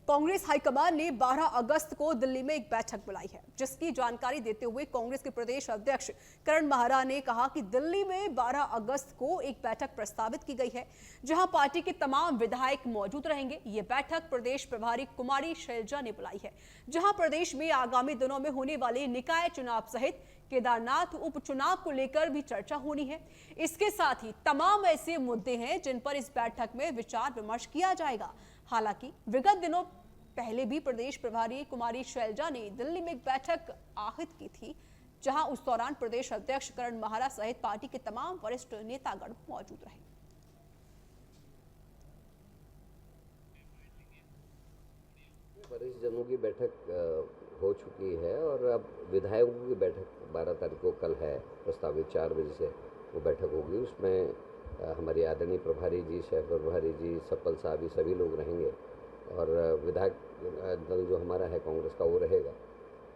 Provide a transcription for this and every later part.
Congress high command ने 12 अगस्त को दिल्ली में एक बैठक बुलाई है, जिसकी जानकारी देते हुए कांग्रेस के प्रदेश अध्यक्ष करण माहरा ने कहा कि दिल्ली में 12 अगस्त को एक बैठक प्रस्तावित की गई है, जहां पार्टी के तमाम विधायक मौजूद रहेंगे। ये बैठक प्रदेश प्रभारी कुमारी शैलजा ने बुलाई है, जहां प्रदेश में आगामी दिनों में होने वाले निकाय चुनाव सहित केदारनाथ उपचुनाव को लेकर भी चर्चा होनी है। इसके साथ ही तमाम ऐसे मुद्दे हैं जिन पर इस बैठक में विचार विमर्श किया जाएगा। हालांकि विगत दिनों पहले भी प्रदेश प्रभारी कुमारी शैलजा ने दिल्ली में एक बैठक आहूत की थी, जहां उस दौरान प्रदेश अध्यक्ष करण माहरा सहित पार्टी के तमाम वरिष्ठ नेतागण मौजूद रहे। वरिष्ठ जनों की बैठक हो चुकी है और अब विधायकों की बैठक 12 तारीख को कल है प्रस्तावित 4 बजे से वो बैठक होगी। उसमें हमारी आदरणीय प्रभारी जी, शहर प्रभारी जी, सप्पल साहब, ये सभी लोग रहेंगे और विधायक दल जो हमारा है कांग्रेस का वो रहेगा।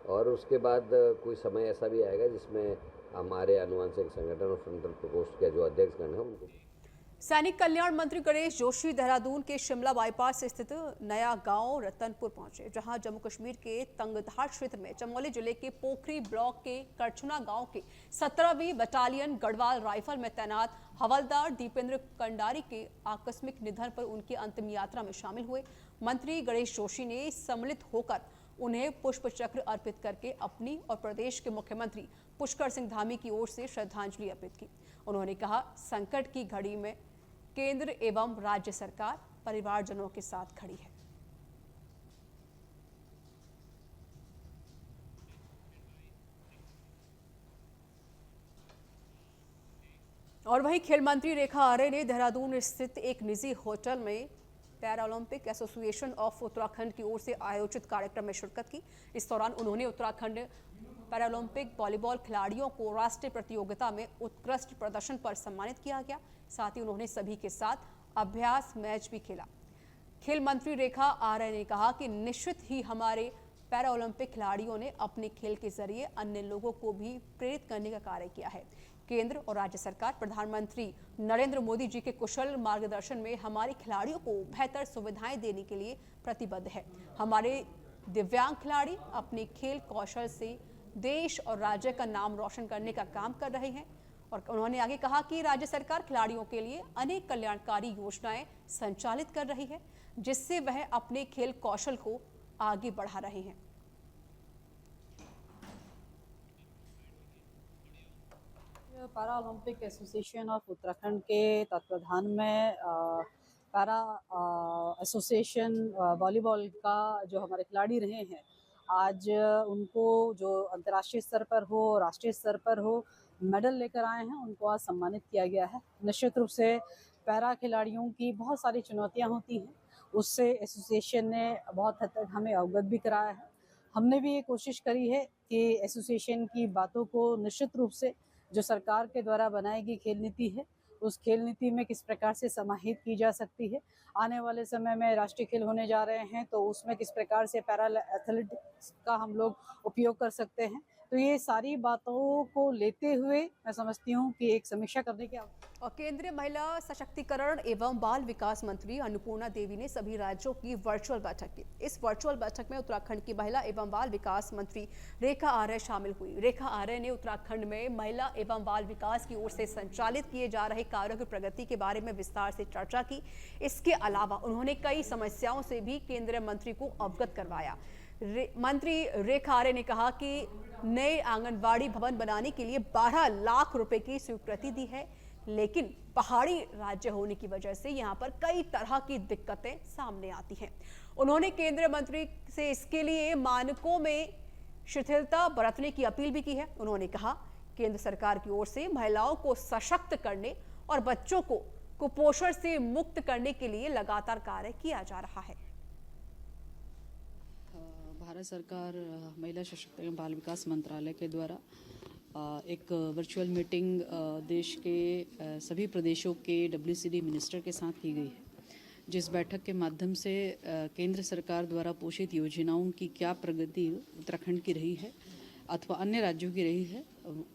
और उसके बाद कोई समय ऐसा भी आएगा जिसमें हमारे आनुवंशिक संगठन और फ्रंटल प्रकोष्ठ के जो अध्यक्षगण हैं उनको। सैनिक कल्याण मंत्री गणेश जोशी देहरादून के शिमला बाईपास स्थित नया गांव रतनपुर पहुंचे, जहां जम्मू कश्मीर के तंगधार क्षेत्र में चमोली जिले के पोखरी ब्लॉक के करछुना गांव के 17वीं बटालियन गढ़वाल राइफल में तैनात हवलदार दीपेंद्र कंडारी के आकस्मिक निधन पर उनकी अंतिम यात्रा में शामिल हुए। मंत्री गणेश जोशी ने सम्मिलित होकर उन्हें पुष्प चक्र अर्पित करके अपनी और प्रदेश के मुख्यमंत्री पुष्कर सिंह धामी की ओर से श्रद्धांजलि अर्पित की। उन्होंने कहा, संकट की घड़ी में केंद्र एवं राज्य सरकार परिवारजनों के साथ खड़ी है। और वहीं खेल मंत्री रेखा आर्य ने देहरादून स्थित एक निजी होटल में पैरालंपिक एसोसिएशन ऑफ उत्तराखंड की ओर से आयोजित कार्यक्रम में शिरकत की। इस दौरान उन्होंने उत्तराखंड पैरालंपिक वॉलीबॉल खिलाड़ियों को राष्ट्रीय प्रतियोगिता में उत्कृष्ट प्रदर्शन पर सम्मानित किया गया। साथ ही उन्होंने सभी के साथ अभ्यास मैच भी खेला। खेल मंत्री रेखा आर्य ने कहा कि निश्चित ही हमारे पैरालंपिक खिलाड़ियों ने अपने खेल के जरिए अन्य लोगों को भी प्रेरित करने का कार्य किया है। केंद्र और राज्य सरकार प्रधानमंत्री नरेंद्र मोदी जी के कुशल मार्गदर्शन में हमारे खिलाड़ियों को बेहतर सुविधाएं देने के लिए प्रतिबद्ध है। हमारे दिव्यांग खिलाड़ी अपने खेल कौशल से देश और राज्य का नाम रोशन करने का काम कर रहे हैं। और उन्होंने आगे कहा कि राज्य सरकार खिलाड़ियों के लिए अनेक कल्याणकारी योजनाएं संचालित कर रही है, जिससे वह अपने खेल कौशल को आगे बढ़ा रहे हैं। Para Olympic association of Uttarakhand के तत्वाधान में पैरा एसोसिएशन वॉलीबॉल का जो हमारे खिलाड़ी रहे हैं, आज उनको जो अंतर्राष्ट्रीय स्तर पर हो, राष्ट्रीय स्तर पर हो, मेडल लेकर आए हैं, उनको आज सम्मानित किया गया है। निश्चित रूप से पैरा खिलाड़ियों की बहुत सारी चुनौतियां होती हैं, उससे एसोसिएशन ने बहुत हद तक हमें अवगत भी कराया है। हमने भी ये कोशिश करी है कि एसोसिएशन की बातों को निश्चित रूप से जो सरकार के द्वारा बनाई गई खेल नीति है, उस खेल नीति में किस प्रकार से समाहित की जा सकती है। आने वाले समय में राष्ट्रीय खेल होने जा रहे हैं, तो उसमें किस प्रकार से पैरा एथलेटिक्स का हम लोग उपयोग कर सकते हैं। तो ये सारी बातों को लेते हुए मैं समझती हूँ कि एक समीक्षा करने की और केंद्रीय महिला सशक्तिकरण एवं बाल विकास मंत्री अन्नपूर्णा देवी ने सभी राज्यों की वर्चुअल बैठक की। इस वर्चुअल बैठक में उत्तराखंड की महिला एवं बाल विकास मंत्री रेखा आर्य शामिल हुई। रेखा आर्य ने उत्तराखंड में महिला एवं बाल विकास की ओर से संचालित किए जा रहे कार्यों की प्रगति के बारे में विस्तार से चर्चा की। इसके अलावा उन्होंने कई समस्याओं से भी केंद्रीय मंत्री को अवगत करवाया। मंत्री रेखा आर्य ने कहा कि नए आंगनबाड़ी भवन बनाने के लिए 12 लाख रुपए की स्वीकृति दी है, लेकिन पहाड़ी राज्य होने की वजह से यहां पर कई तरह की दिक्कतें सामने आती हैं। उन्होंने केंद्रीय मंत्री से इसके लिए मानकों में शिथिलता बरतने की अपील भी की है। उन्होंने कहा, केंद्र सरकार की ओर से महिलाओं को सशक्त करने और बच्चों को कुपोषण से मुक्त करने के लिए लगातार कार्य किया जा रहा है। भारत सरकार महिला सशक्तिकरण बाल विकास मंत्रालय के द्वारा एक वर्चुअल मीटिंग देश के सभी प्रदेशों के WCD मिनिस्टर के साथ की गई है, जिस बैठक के माध्यम से केंद्र सरकार द्वारा पोषित योजनाओं की क्या प्रगति उत्तराखंड की रही है अथवा अन्य राज्यों की रही है,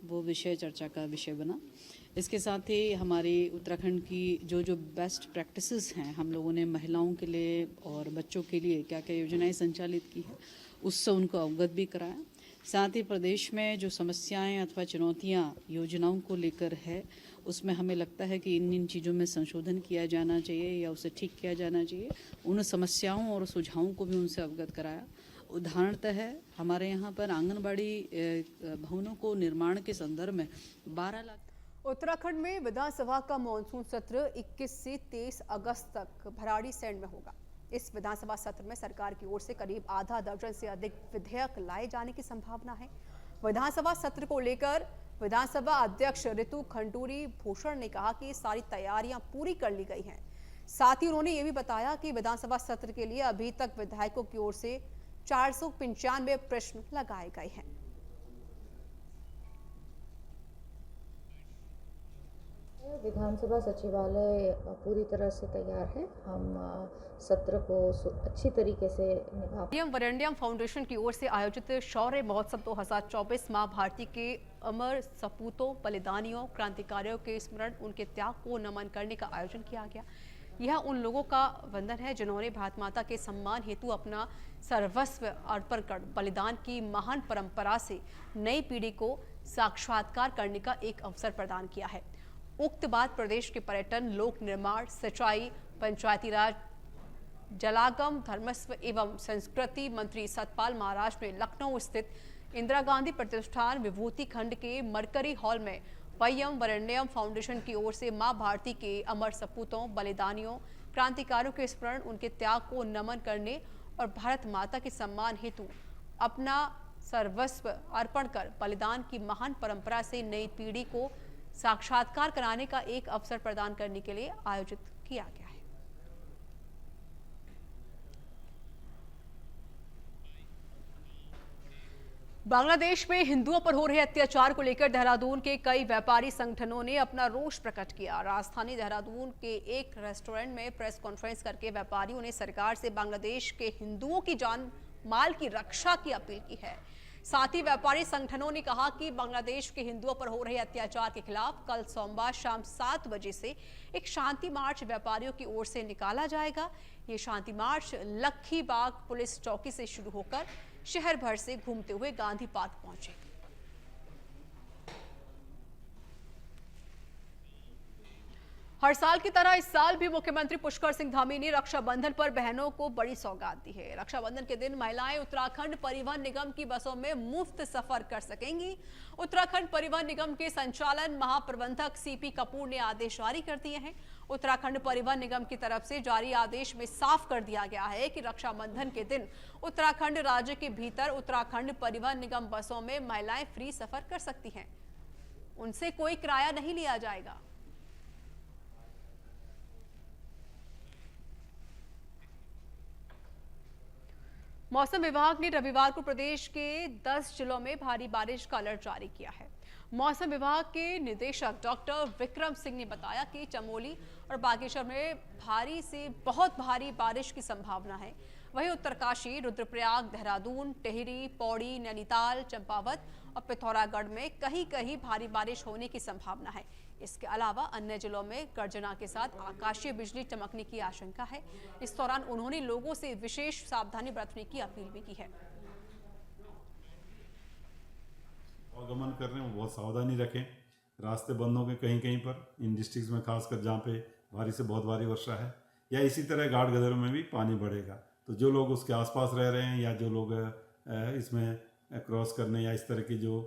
वो विषय चर्चा का विषय बना। इसके साथ ही हमारी उत्तराखंड की जो जो बेस्ट प्रैक्टिसेस हैं, हम लोगों ने महिलाओं के लिए और बच्चों के लिए क्या क्या योजनाएं संचालित की हैं, उससे उनको अवगत भी कराया। साथ ही प्रदेश में जो समस्याएं अथवा चुनौतियां योजनाओं को लेकर है, उसमें हमें लगता है कि इन चीज़ों में संशोधन किया जाना चाहिए या उसे ठीक किया जाना चाहिए। उन समस्याओं और सुझावों को भी उनसे अवगत कराया। उदाहरणतः हमारे यहाँ पर आंगनबाड़ी भवनों को निर्माण के संदर्भ में 12 लाख। उत्तराखंड में विधानसभा का मानसून सत्र 21 से 23 अगस्त तक भराड़ीसैंण में होगा। इस विधानसभा सत्र में सरकार की ओर से करीब आधा दर्जन से अधिक विधेयक लाए जाने की संभावना है। विधानसभा सत्र को लेकर विधानसभा अध्यक्ष ऋतु खंडूरी भूषण ने कहा कि सारी तैयारियां पूरी कर ली गई हैं। साथ ही उन्होंने ये भी बताया कि विधानसभा सत्र के लिए अभी तक विधायकों की ओर से 495 प्रश्न लगाए गए हैं। विधानसभा सचिवालय पूरी तरह से तैयार है। हम सत्र को अच्छी तरीके से निभा। वरेण्यम फाउंडेशन की ओर से आयोजित शौर्य महोत्सव 2024 मां भारती के अमर सपूतों, बलिदानियों, क्रांतिकारियों के स्मरण, उनके त्याग को नमन करने का आयोजन किया गया। यह उन लोगों का वंदन है जिन्होंने भारत माता के सम्मान हेतु अपना सर्वस्व अर्पण कर बलिदान की महान परंपरा से नई पीढ़ी को साक्षात्कार करने का एक अवसर प्रदान किया है। उक्त बात प्रदेश के पर्यटन, लोक निर्माण, सिंचाई, पंचायती राज, जलागम, धर्मस्व एवं संस्कृति मंत्री सतपाल महाराज ने लखनऊ स्थित इंदिरा गांधी प्रतिष्ठान विभूति खंड के मरकरी हॉल में वयम वरेण्यम फाउंडेशन की ओर से मां भारती के अमर सपूतों, बलिदानियों, क्रांतिकारियों के स्मरण, उनके त्याग को नमन करने और भारत माता के सम्मान हेतु अपना सर्वस्व अर्पण कर बलिदान की महान परंपरा से नई पीढ़ी को साक्षात्कार कराने का एक अवसर प्रदान करने के लिए आयोजित किया गया है। बांग्लादेश में हिंदुओं पर हो रहे अत्याचार को लेकर देहरादून के कई व्यापारी संगठनों ने अपना रोष प्रकट किया। राजधानी देहरादून के एक रेस्टोरेंट में प्रेस कॉन्फ्रेंस करके व्यापारियों ने सरकार से बांग्लादेश के हिंदुओं की जान माल की रक्षा की अपील की है। साथ ही व्यापारी संगठनों ने कहा कि बांग्लादेश के हिंदुओं पर हो रहे अत्याचार के खिलाफ कल सोमवार शाम 7 बजे से एक शांति मार्च व्यापारियों की ओर से निकाला जाएगा। ये शांति मार्च लक्खी बाग पुलिस चौकी से शुरू होकर शहर भर से घूमते हुए गांधी पार्क पहुंचे। हर साल की तरह इस साल भी मुख्यमंत्री पुष्कर सिंह धामी ने रक्षाबंधन पर बहनों को बड़ी सौगात दी है। रक्षाबंधन के दिन महिलाएं उत्तराखंड परिवहन निगम की बसों में मुफ्त सफर कर सकेंगी। उत्तराखंड परिवहन निगम के संचालन महाप्रबंधक सीपी कपूर ने आदेश जारी कर दिए हैं। उत्तराखंड परिवहन निगम की तरफ से जारी आदेश में साफ कर दिया गया है कि रक्षाबंधन के दिन उत्तराखंड राज्य के भीतर उत्तराखंड परिवहन निगम बसों में महिलाएं फ्री सफर कर सकती हैं। उनसे कोई किराया नहीं लिया जाएगा। मौसम विभाग ने रविवार को प्रदेश के 10 जिलों में भारी बारिश का अलर्ट जारी किया है। मौसम विभाग के निदेशक डॉक्टर विक्रम सिंह ने बताया कि चमोली और बागेश्वर में भारी से बहुत भारी बारिश की संभावना है। वहीं उत्तरकाशी, रुद्रप्रयाग, देहरादून, टिहरी, पौड़ी, नैनीताल, चंपावत और पिथौरागढ़ में कहीं कहीं भारी बारिश होने की संभावना है। इसके अलावा अन्य जिलों में गर्जना के साथ आकाशीय बिजली चमकने की आशंका है। इस दौरान उन्होंने लोगों से विशेष सावधानी बरतने की अपील भी की है। आवागमन कर रहे हैं वो बहुत सावधानी रखें। रास्ते बंद हो गए कहीं कहीं पर, इन डिस्ट्रिक्ट में खासकर जहाँ पे भारी से बहुत भारी वर्षा है, या इसी तरह घाट गदर में भी पानी बढ़ेगा। तो जो लोग उसके आसपास रह रहे हैं या जो लोग इसमें क्रॉस करने या इस तरह की जो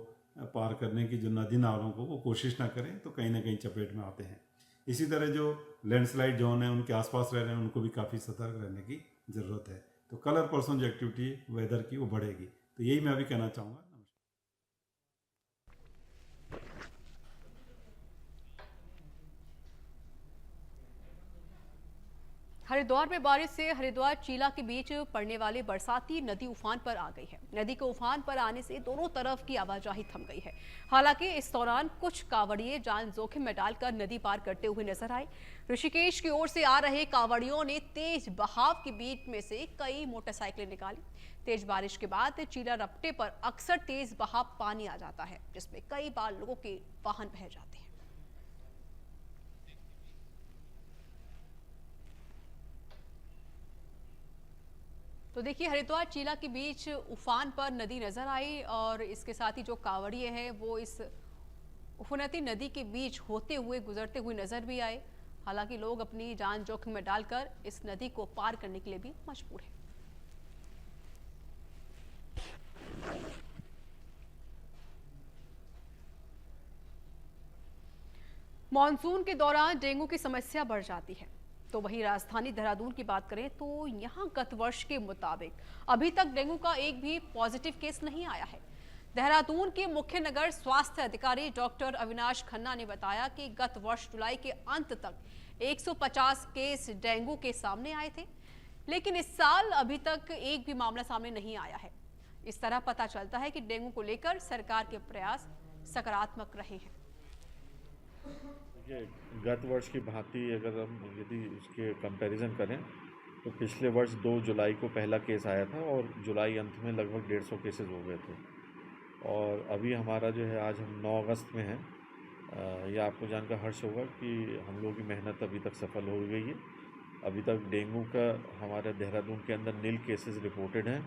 पार करने की जो नदी नालों को वो कोशिश ना करें, तो कहीं ना कहीं चपेट में आते हैं। इसी तरह जो लैंडस्लाइड जोन है उनके आसपास रह रहे हैं उनको भी काफ़ी सतर्क रहने की ज़रूरत है। तो कल और परसों जो एक्टिविटी वेदर की वो बढ़ेगी। तो यही मैं अभी कहना चाहूँगा। हरिद्वार में बारिश से हरिद्वार चीला के बीच पड़ने वाली बरसाती नदी उफान पर आ गई है। नदी के उफान पर आने से दोनों तरफ की आवाजाही थम गई है। हालांकि इस दौरान कुछ कांवड़िए जान जोखिम में डालकर नदी पार करते हुए नजर आए। ऋषिकेश की ओर से आ रहे कांवड़ियों ने तेज बहाव के बीच में से कई मोटरसाइकिलें निकाली। तेज बारिश के बाद चीला रपटे पर अक्सर तेज बहाव पानी आ जाता है, जिसमें कई बार लोगों के वाहन बह जाते हैं। तो देखिए, हरिद्वार चीला के बीच उफान पर नदी नजर आई और इसके साथ ही जो कांवड़िए हैं वो इस उफनती नदी के बीच होते हुए गुजरते हुए नजर भी आए। हालांकि लोग अपनी जान जोखिम में डालकर इस नदी को पार करने के लिए भी मजबूर हैं। मॉनसून के दौरान डेंगू की समस्या बढ़ जाती है। तो वहीं राजधानी देहरादून की बात करें तो यहां गत वर्ष के मुताबिक अभी तक डेंगू का एक भी पॉजिटिव केस नहीं आया है। देहरादून के मुख्य नगर स्वास्थ्य अधिकारी डॉक्टर अविनाश खन्ना ने बताया कि गत वर्ष जुलाई के अंत तक 150 केस डेंगू के सामने आए थे, लेकिन इस साल अभी तक एक भी मामला सामने नहीं आया है। इस तरह पता चलता है कि डेंगू को लेकर सरकार के प्रयास सकारात्मक रहे हैं। गत वर्ष की भांति अगर हम यदि उसके कंपैरिजन करें तो पिछले वर्ष 2 जुलाई को पहला केस आया था और जुलाई अंत में लगभग 150 केसेस हो गए थे। और अभी हमारा जो है, आज हम 9 अगस्त में हैं, यह आपको जानकर हर्ष होगा कि हम लोगों की मेहनत अभी तक सफल हो गई है। अभी तक डेंगू का हमारे देहरादून के अंदर 0 केसेस रिपोर्टेड हैं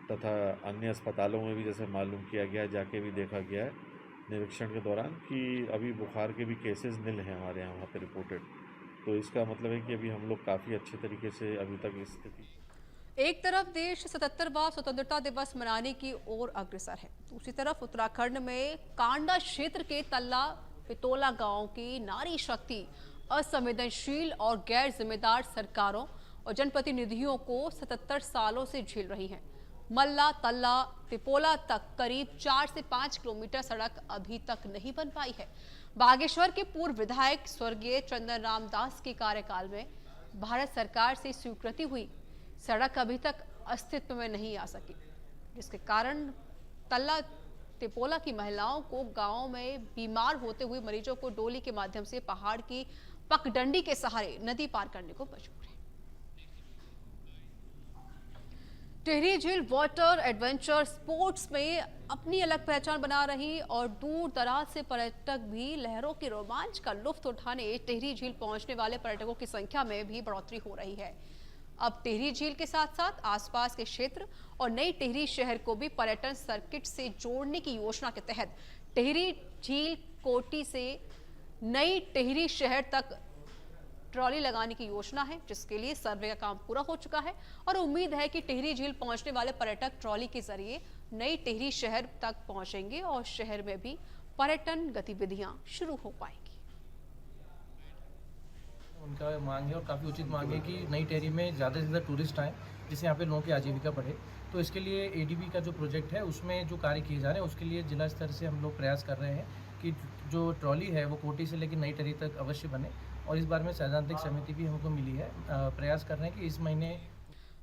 तथा अन्य अस्पतालों में भी जैसे मालूम किया गया, जाके भी देखा गया है निरीक्षण के दौरान कि अभी बुखार के भी केसेस 0 हैं हमारे यहाँ वहाँ पे रिपोर्टेड। तो इसका मतलब है कि अभी हम लोग काफ़ी अच्छे तरीके से अभी तक इस स्थिति। एक तरफ देश 77वां स्वतंत्रता दिवस मनाने की ओर अग्रसर है, दूसरी तरफ उत्तराखंड में कांडा क्षेत्र के तल्ला पितोला गांव की नारी शक्ति असंवेदनशील और गैर जिम्मेदार सरकारों और जनप्रतिनिधियों को 77 सालों से झेल रही है। मल्ला तल्ला तिपोला तक करीब 4 से 5 किलोमीटर सड़क अभी तक नहीं बन पाई है। बागेश्वर के पूर्व विधायक स्वर्गीय चंदन राम दास के कार्यकाल में भारत सरकार से स्वीकृति हुई सड़क अभी तक अस्तित्व में नहीं आ सकी, जिसके कारण तल्ला तिपोला की महिलाओं को गांव में बीमार होते हुए मरीजों को डोली के माध्यम से पहाड़ की पगडंडी के सहारे नदी पार करने को मजबूर है। टिहरी झील वाटर एडवेंचर स्पोर्ट्स में अपनी अलग पहचान बना रही और दूर दराज से पर्यटक भी लहरों के रोमांच का लुत्फ उठाने टिहरी झील पहुंचने वाले पर्यटकों की संख्या में भी बढ़ोतरी हो रही है। अब टिहरी झील के साथ साथ आसपास के क्षेत्र और नई टिहरी शहर को भी पर्यटन सर्किट से जोड़ने की योजना के तहत टिहरी झील कोटी से नई टिहरी शहर तक ट्रॉली लगाने की योजना है, जिसके लिए सर्वे का काम पूरा हो चुका है और उम्मीद है कि टिहरी झील पहुंचने वाले पर्यटक ट्रॉली के जरिए नई टिहरी शहर तक पहुंचेंगे और शहर में भी पर्यटन गतिविधियां शुरू हो पाएंगी। उनका मांग है और काफ़ी उचित मांग है कि नई टिहरी में ज़्यादा से ज़्यादा टूरिस्ट आएँ, जिससे यहाँ पे लोगों की आजीविका बढ़े। तो इसके लिए एडीबी का जो प्रोजेक्ट है उसमें जो कार्य किए जा रहे हैं उसके लिए जिला स्तर से हम लोग प्रयास कर रहे हैं कि जो ट्रॉली है वो कोटी से लेकर नई टिहरी तक अवश्य बने। और इस बार में सैद्धांतिक समिति भी हमको मिली है, प्रयास कर रहे हैं कि इस महीने।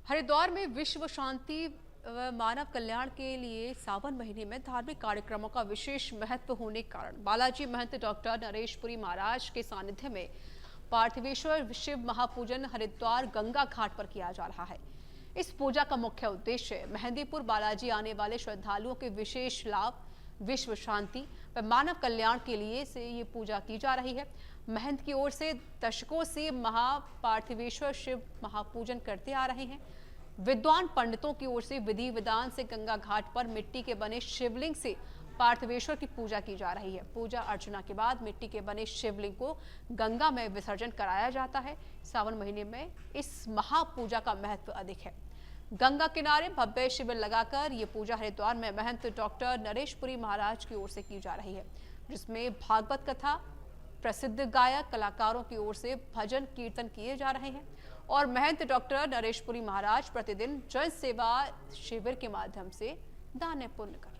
हरिद्वार में विश्व शांति व मानव कल्याण के लिए सावन महीने में धार्मिक कार्यक्रमों का विशेष महत्व होने के कारण बालाजी महंत डॉक्टर नरेशपुरी महाराज के सानिध्य में पार्थिवेश्वर शिव महापूजन हरिद्वार गंगा घाट पर किया जा रहा है। इस पूजा का मुख्य उद्देश्य मेहंदीपुर बालाजी आने वाले श्रद्धालुओं के विशेष लाभ, विश्व शांति व मानव कल्याण के लिए से ये पूजा की जा रही है। महंत की ओर से दशकों से महापार्थिवेश्वर शिव महापूजन करते आ रहे हैं। विद्वान पंडितों की ओर से विधि विधान से गंगा घाट पर मिट्टी के बने शिवलिंग से पार्थिवेश्वर की पूजा की जा रही है। पूजा अर्चना के बाद मिट्टी के बने शिवलिंग को गंगा में विसर्जन कराया जाता है। सावन महीने में इस महापूजा का महत्व अधिक है। गंगा किनारे भव्य शिविर लगाकर ये पूजा हरिद्वार में महंत डॉक्टर नरेशपुरी महाराज की ओर से की जा रही है, जिसमें भागवत कथा, प्रसिद्ध गायक कलाकारों की ओर से भजन कीर्तन किए जा रहे हैं और महंत डॉक्टर नरेशपुरी महाराज प्रतिदिन जन सेवा शिविर के माध्यम से दान पुण्य कर रहे हैं।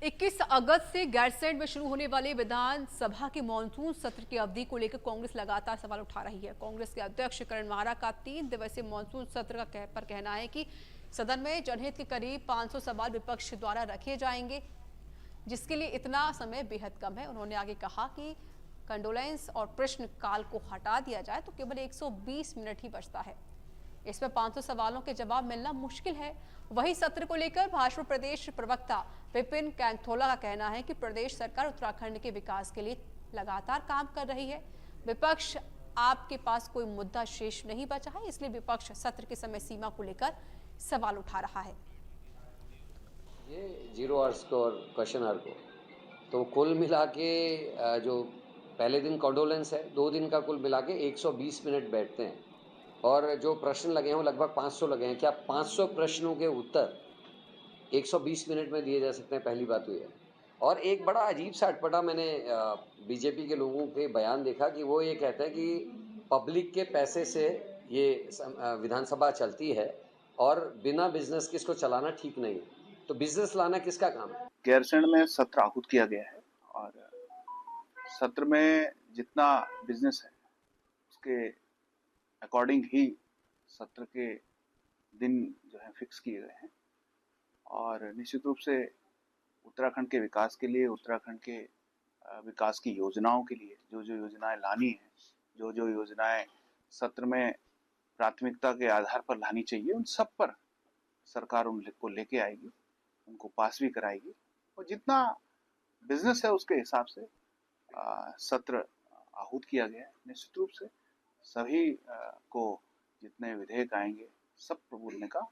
21 अगस्त से गैरसैंण में शुरू होने वाले विधानसभा के मॉनसून सत्र की अवधि को लेकर कांग्रेस लगातार सवाल उठा रही है। कांग्रेस के अध्यक्ष करण माहरा का 3 दिवसीय मॉनसून सत्र पर कहना है कि सदन में जनहित के करीब 500 सवाल विपक्ष द्वारा रखे जाएंगे, जिसके लिए इतना समय बेहद कम है। उन्होंने आगे कहा कि कंडोलेंस और प्रश्न काल को हटा दिया जाए तो केवल 120 मिनट ही बचता है। इसमें 500 सवालों के जवाब मिलना मुश्किल है। वहीं सत्र को लेकर भाजपा प्रदेश प्रवक्ता विपिन कैंथोला का कहना है कि प्रदेश सरकार उत्तराखंड के विकास के लिए लगातार काम कर रही है। विपक्ष आपके पास कोई मुद्दा शेष नहीं बचा है, इसलिए विपक्ष सत्र के समय सीमा को लेकर सवाल उठा रहा है। ये 0 आवर्स को और क्वेश्चन आवर को तो कुल मिला के जो पहले दिन कॉन्डोलेंस है, 2 दिन का कुल मिला के 120 मिनट बैठते हैं और जो प्रश्न लगे हैं वो लगभग 500 लगे हैं। क्या 500 प्रश्नों के उत्तर 120 मिनट में दिए जा सकते हैं? पहली बात हुई है। और एक बड़ा अजीब सा अटपटा मैंने बीजेपी के लोगों के बयान देखा कि वो ये कहते हैं कि पब्लिक के पैसे से ये विधानसभा चलती है और बिना बिजनेस के इसको चलाना ठीक नहीं है। तो बिजनेस लाना किसका काम है? गैरसैंण में सत्र आहूत किया गया है और सत्र में जितना बिजनेस है उसके अकॉर्डिंग ही सत्र के दिन जो है फिक्स किए गए हैं और निश्चित रूप से उत्तराखंड के विकास के लिए, उत्तराखंड के विकास की योजनाओं के लिए जो जो योजनाएं लानी हैं, जो जो योजनाएं सत्र में प्राथमिकता के आधार पर लानी चाहिए, उन सब पर सरकार उनको लेके आएगी, उनको पास भी कराएगी और जितना बिजनेस है उसके हिसाब से सत्र आहूत किया गया है। निश्चित रूप से सभी को जितने विधेयक आएंगे सब पर बोलने का